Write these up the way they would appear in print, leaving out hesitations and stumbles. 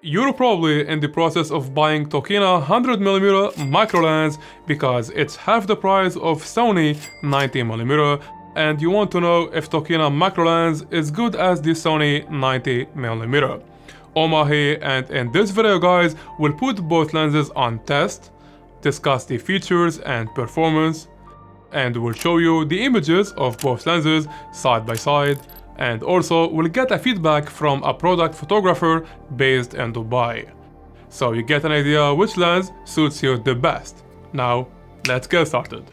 You're probably in the process of buying Tokina 100mm micro lens because it's half the price of Sony 90mm, and you want to know if Tokina macro lens is good as the Sony 90mm. Omahi, and in this video guys, we'll put both lenses on test, discuss the features and performance, and we'll show you the images of both lenses side by side, and also we'll get a feedback from a product photographer based in Dubai. So you get an idea which lens suits you the best. Now, let's get started.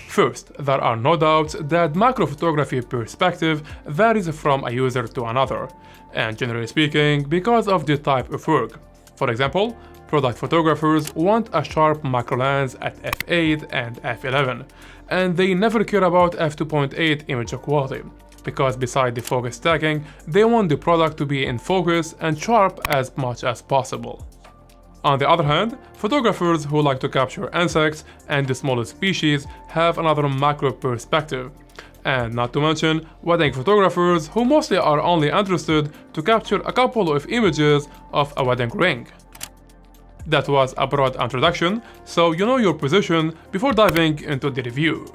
First, there are no doubts that macro photography perspective varies from a user to another, and generally speaking, because of the type of work. For example, product photographers want a sharp macro lens at f8 and f11, and they never care about f2.8 image quality, because beside the focus stacking, they want the product to be in focus and sharp as much as possible. On the other hand, photographers who like to capture insects and the smallest species have another macro perspective. And not to mention, wedding photographers who mostly are only interested to capture a couple of images of a wedding ring. That was a broad introduction, so you know your position before diving into the review.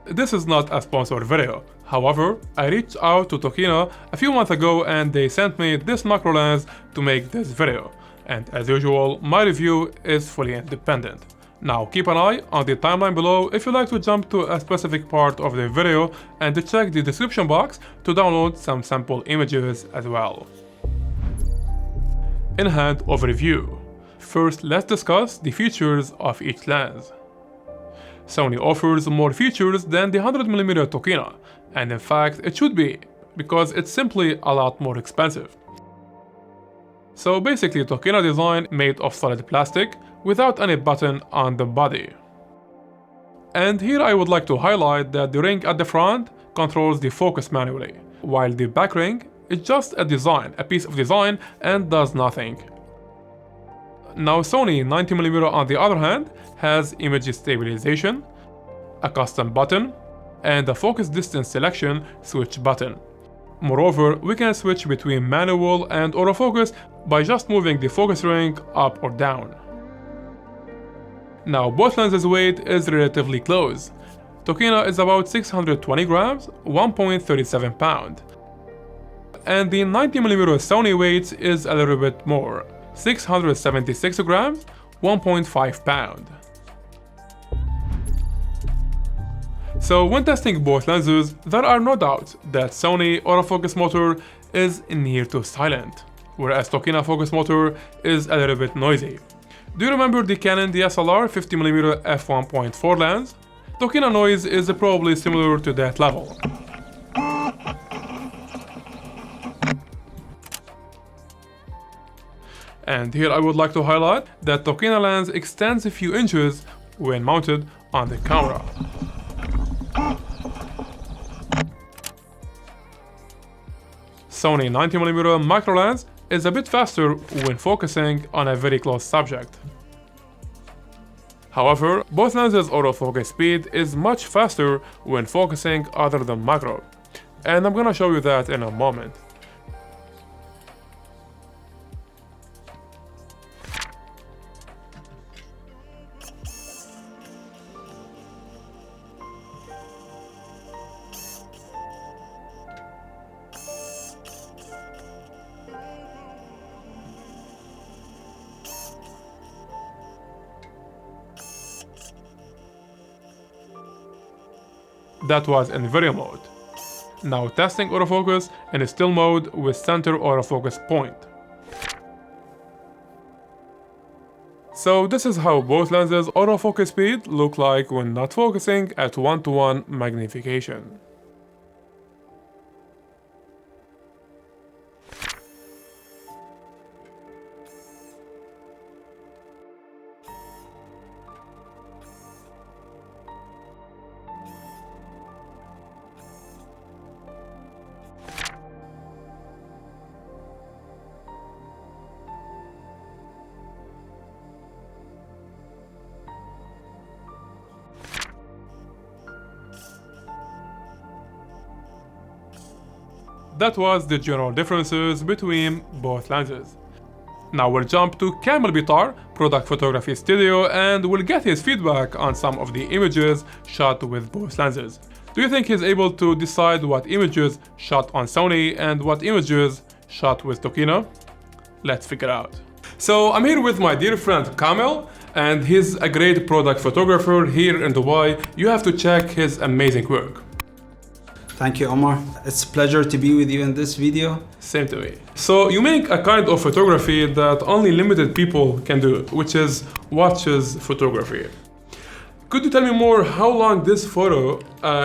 This is not a sponsored video. However, I reached out to Tokina a few months ago and they sent me this macro lens to make this video. And as usual, my review is fully independent. Now keep an eye on the timeline below if you like to jump to a specific part of the video, and to check the description box to download some sample images as well. In-hand overview. First, let's discuss the features of each lens. Sony offers more features than the 100mm Tokina, and in fact it should be, because it's simply a lot more expensive. So basically Tokina design made of solid plastic without any button on the body. And here I would like to highlight that the ring at the front controls the focus manually, while the back ring is just a piece of design and does nothing. Now Sony 90mm on the other hand has image stabilization, a custom button, and a focus distance selection switch button. Moreover, we can switch between manual and autofocus by just moving the focus ring up or down. Now both lenses' weight is relatively close. Tokina is about 620 grams, 1.37 pound. And the 90mm Sony weight is a little bit more, 676 grams, 1.5 pound. So when testing both lenses, there are no doubts that Sony autofocus motor is near to silent, whereas Tokina focus motor is a little bit noisy. Do you remember the Canon DSLR 50mm f1.4 lens? Tokina noise is probably similar to that level. And here I would like to highlight that Tokina lens extends a few inches when mounted on the camera. Sony 90mm macro lens is a bit faster when focusing on a very close subject. However, both lenses' autofocus speed is much faster when focusing other than macro, and I'm gonna show you that in a moment. That was in video mode. Now testing autofocus in still mode with center autofocus point. So this is how both lenses' autofocus speed look like when not focusing at 1:1 magnification. that was the general differences between both lenses. Now we'll jump to Kamil Bitar, Product Photography Studio, and we'll get his feedback on some of the images shot with both lenses. Do you think he's able to decide what images shot on Sony and what images shot with Tokina? Let's figure out. So I'm here with my dear friend Kamil, and he's a great product photographer here in Dubai. You have to check his amazing work. Thank you, Omar. It's a pleasure to be with you in this video. Same to me. So you make a kind of photography that only limited people can do, which is watches photography. Could you tell me more how long this photo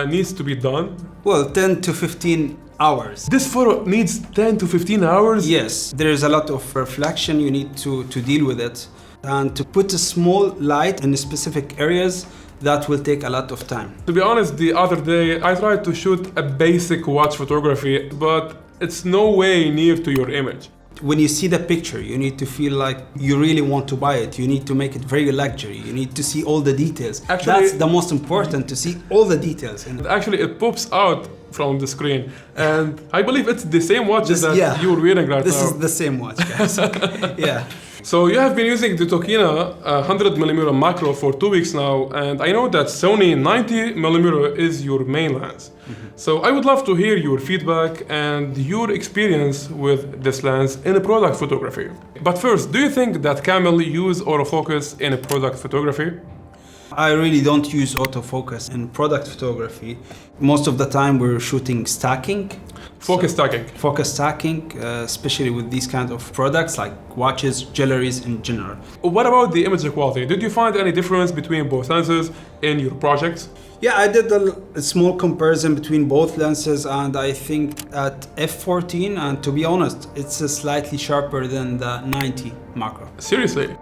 needs to be done? Well, 10 to 15 hours. This photo needs 10 to 15 hours? Yes, there is a lot of reflection. You need to deal with it. And to put a small light in specific areas, that will take a lot of time. To be honest, the other day I tried to shoot a basic watch photography, but it's no way near to your image. When you see the picture, you need to feel like you really want to buy it. You need to make it very luxury. You need to see all the details. Actually, that's the most important, to see all the details. Actually, it pops out from the screen, and I believe it's the same watch that you're wearing right now. This is the same watch, guys. Yeah. So you have been using the Tokina 100mm macro for 2 weeks now, and I know that Sony 90mm is your main lens. So I would love to hear your feedback and your experience with this lens in product photography. But first, do you think that Kamil use autofocus in product photography? I really don't use autofocus in product photography. Most of the time we're shooting stacking. Focus stacking. Focus stacking, especially with these kind of products like watches, jewelries in general. What about the image quality? Did you find any difference between both lenses in your projects? Yeah, I did a small comparison between both lenses, and I think at f14, and to be honest, it's slightly sharper than the 90 macro. Seriously?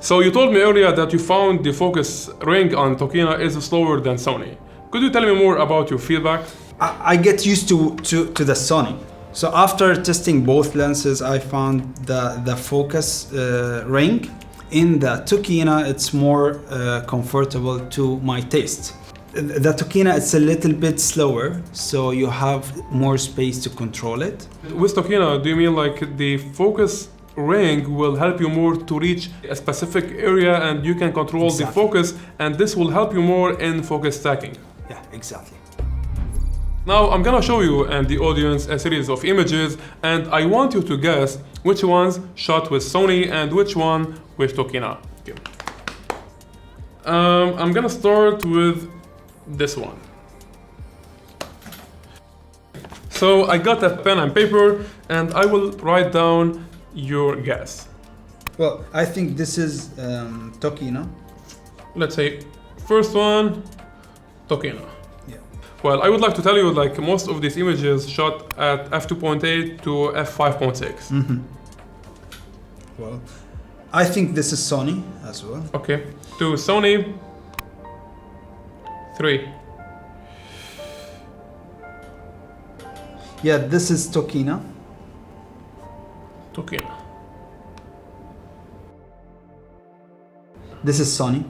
So you told me earlier that you found the focus ring on Tokina is slower than Sony. Could you tell me more about your feedback? I get used to the Sony. So after testing both lenses, I found the focus ring in the Tokina, it's more comfortable to my taste. The Tokina, it's a little bit slower, so you have more space to control it. With Tokina, do you mean like the focus ring will help you more to reach a specific area and you can control the focus, and this will help you more in focus stacking? Yeah, exactly. Now I'm gonna show you and the audience a series of images, and I want you to guess which ones shot with Sony and which one with Tokina. Okay. I'm gonna start with this one. So I got a pen and paper and I will write down your guess. Well, I think this is Tokina. Let's say first one, Tokina. Yeah. Well, I would like to tell you, like, most of these images shot at f2.8 to f5.6. Well, I think this is Sony as well. Okay, to Sony 3. Yeah, this is Tokina. Tokina. This is Sony.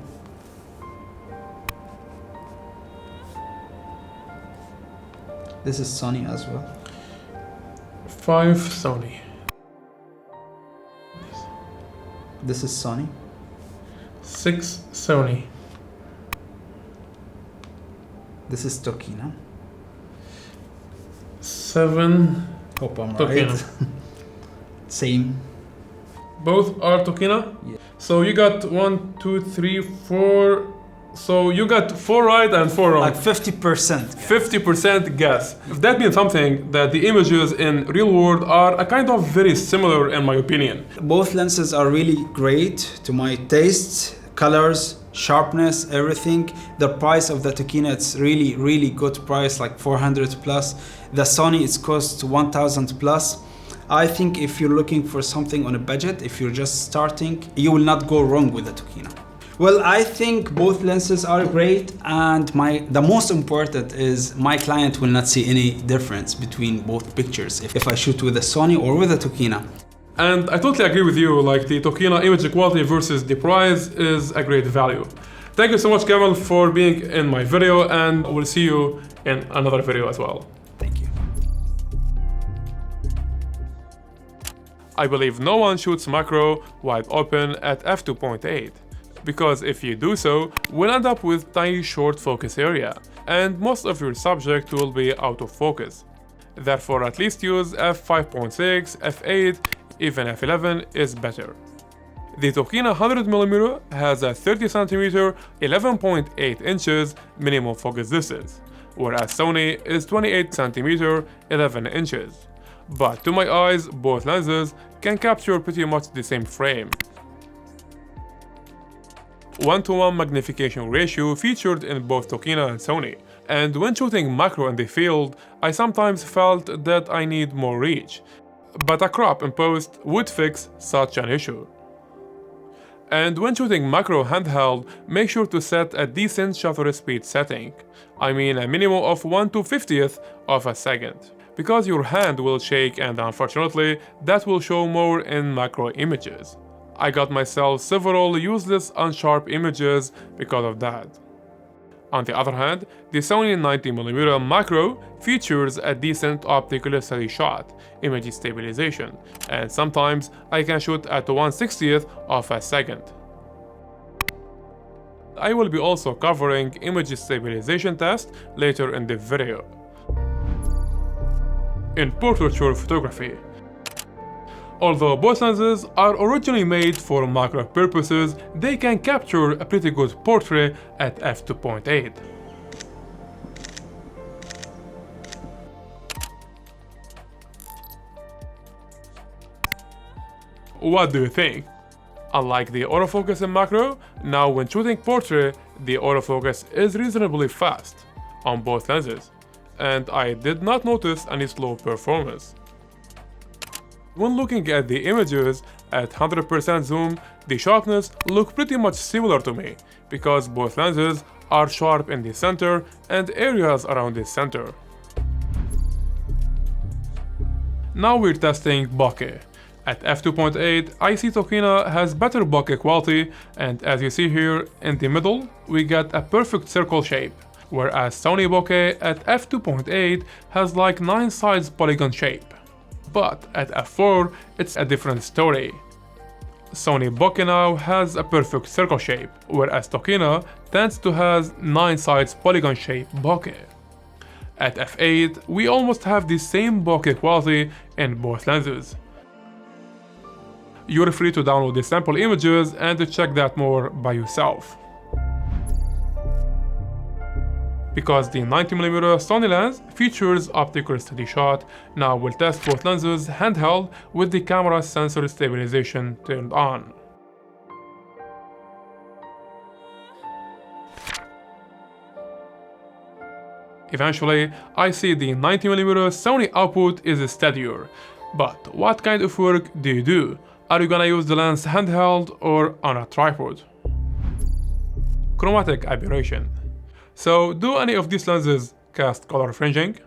This is Sony as well. 5 Sony. This is Sony. 6 Sony. This is Tokina. 7 Hope I'm Tokina. right. Same. Both are Tokina? Yeah. So you got 1, 2, 3, 4. So you got 4 right and 4 wrong. Like 50%. 50% guess. That means something that the images in real world are a kind of very similar in my opinion. Both lenses are really great to my taste, colors, sharpness, everything. The price of the Tokina, it's really good price, like 400 plus. The Sony, it's cost 1000 plus. I think if you're looking for something on a budget, if you're just starting, you will not go wrong with the Tokina. Well, I think both lenses are great, and the most important is my client will not see any difference between both pictures if I shoot with a Sony or with a Tokina. And I totally agree with you, like the Tokina image quality versus the price is a great value. Thank you so much, Kamil, for being in my video, and we'll see you in another video as well. Thank you. I believe no one shoots macro wide open at f2.8, because if you do so, we'll end up with tiny short focus area, and most of your subject will be out of focus. Therefore, at least use f5.6, f8, even f11 is better. The Tokina 100mm has a 30cm, 11.8 inches minimum focus distance, whereas Sony is 28cm, 11 inches. But to my eyes, both lenses can capture pretty much the same frame. 1:1 magnification ratio featured in both Tokina and Sony, and when shooting macro in the field, I sometimes felt that I need more reach, but a crop in post would fix such an issue. And when shooting macro handheld, make sure to set a decent shutter speed setting. I mean a minimum of 1/50th of a second, because your hand will shake and unfortunately that will show more in macro images. I got myself several useless unsharp images because of that. On the other hand, the Sony 90mm macro features a decent optical steady shot, image stabilization, and sometimes I can shoot at 1/60th of a second. I will be also covering image stabilization test later in the video. In portraiture photography, although both lenses are originally made for macro purposes, they can capture a pretty good portrait at f2.8. What do you think? Unlike the autofocus in macro, now when shooting portrait, the autofocus is reasonably fast on both lenses, and I did not notice any slow performance. When looking at the images at 100% zoom, the sharpness look pretty much similar to me, because both lenses are sharp in the center and areas around the center. Now we're testing bokeh. At f2.8, I see Tokina has better bokeh quality, and as you see here in the middle, we get a perfect circle shape, whereas Sony bokeh at f2.8 has like 9 sides polygon shape. But at f4, it's a different story. Sony bokeh now has a perfect circle shape, whereas Tokina tends to have 9 sides polygon shape bokeh. At f8, we almost have the same bokeh quality in both lenses. You're free to download the sample images and to check that more by yourself. Because the 90mm Sony lens features optical steady shot, now we'll test both lenses handheld with the camera sensor stabilization turned on. Eventually, I see the 90mm Sony output is steadier. But what kind of work do you do? Are you gonna use the lens handheld or on a tripod? Chromatic aberration. So, do any of these lenses cast color fringing?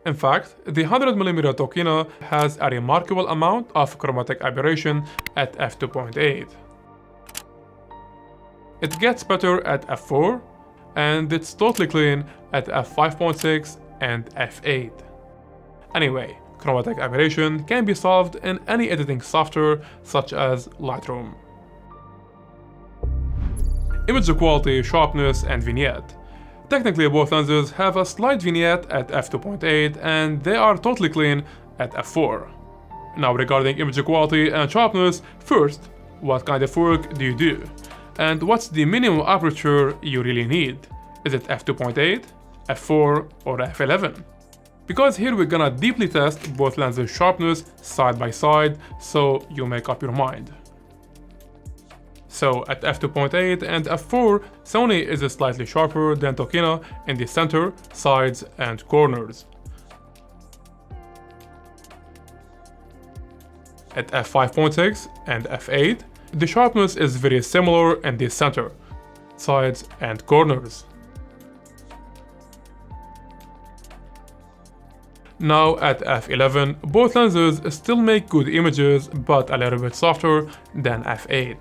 In fact, the 100mm Tokina has a remarkable amount of chromatic aberration at f2.8. It gets better at f4, and it's totally clean at f5.6 and f8. Anyway, chromatic aberration can be solved in any editing software such as Lightroom. Image quality, sharpness, and vignette. Technically, both lenses have a slight vignette at f2.8 and they are totally clean at f4. Now regarding image quality and sharpness, first, what kind of work do you do? And what's the minimum aperture you really need? Is it f2.8, f4, or f11? Because here we're gonna deeply test both lenses' sharpness side by side, so you make up your mind. So at f2.8 and f4, Sony is slightly sharper than Tokina in the center, sides, and corners. At f5.6 and f8, the sharpness is very similar in the center, sides, and corners. Now at f11, both lenses still make good images, but a little bit softer than f8.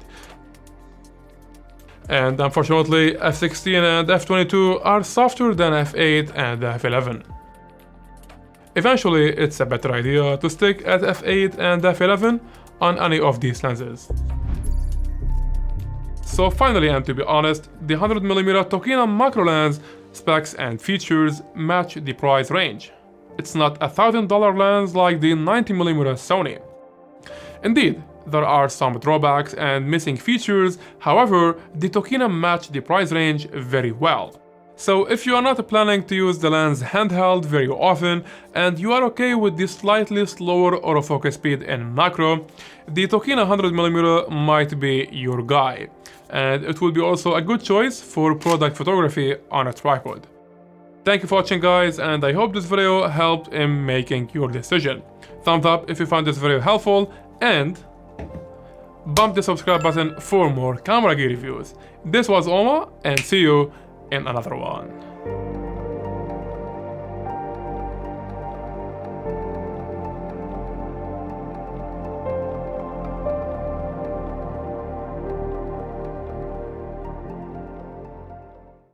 And unfortunately, f16 and f22 are softer than f8 and f11. Eventually, it's a better idea to stick at f8 and f11 on any of these lenses. So finally, and to be honest, the 100mm Tokina macro lens specs and features match the price range. It's not a $1,000 lens like the 90mm Sony. Indeed, there are some drawbacks and missing features, however, the Tokina match the price range very well. So if you are not planning to use the lens handheld very often and you are okay with the slightly slower autofocus speed in macro, the Tokina 100mm might be your guy. And it will be also a good choice for product photography on a tripod. Thank you for watching guys, and I hope this video helped in making your decision. Thumbs up if you found this video helpful, and bump the subscribe button for more camera gear reviews. This was Oma, and see you in another one.